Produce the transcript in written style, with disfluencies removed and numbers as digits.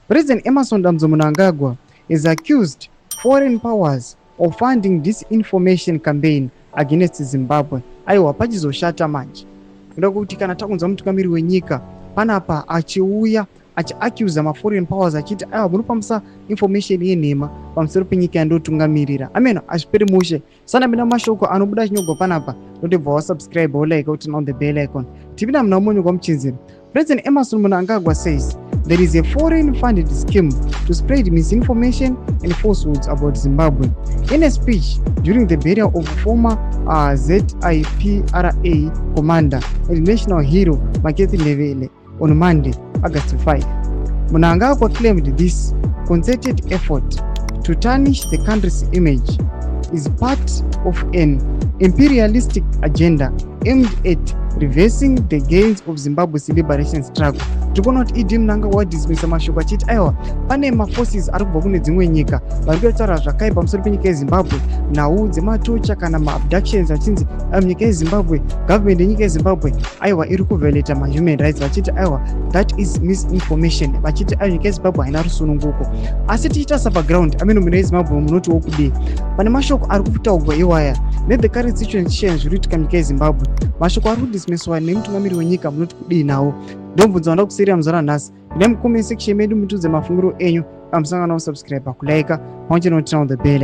President Emmerson Mnangagwa is accused foreign powers of funding disinformation campaign against Zimbabwe. Aiwa pachizoshata manje. Ndoda kuti kana takunzwa mutungamiri wenyika panapa achiuya achiaccuse ma foreign powers achiti aiwa munopamisa information yenhema pamusoro penyika yandotungamirira. Ameno azvipere mushe. Sana mina mashoko anobuda chinyogwa panapa. Ndotebva wasubscribe like out on the bell icon. Tipinda muna umonyo kwa mchinziro. President Emmerson Mnangagwa says there is a foreign funded scheme to spread misinformation and falsehoods about Zimbabwe. In a speech during the burial of former ZVAITWA commander and national hero Makethi Ndebele on Monday, August 5, Mnangagwa claimed this concerted effort to tarnish the country's image is part of an imperialistic agenda aimed at reversing the gains of Zimbabwe's liberation struggle. Tikuona kuti idi Mnangagwa dismissa mashoko achiti aiwa pane maforces ari kubva kune dzimwe nyika vari kutaura zvakaipa pamusoro penyika yeZimbabwe, nhau dzematocha kana maabductions vachinzi nyika yeZimbabwe, government yenyika yeZimbabwe aiwa iri kuviolate human rights vachiti aiwa that is misinformation, vachiti aiwa nyika yeZimbabwe haina rusununguko. Asi tichita sapaground amene mune yeZimbabwe munoti wokudii pane mashoko ari kutaurwa iwaya the current situation zviri kuitika nyika yeZimbabwe, mashoko ari kudismisswa nemutungamiri wenyika munoti kudii nawo. Ndomubvunza wanda kuseriya muzara nhasi. Ine mucomment section medu mutudze mafungiro enyu pamusangano subscribe kulike pamwe chete noturn on the bell.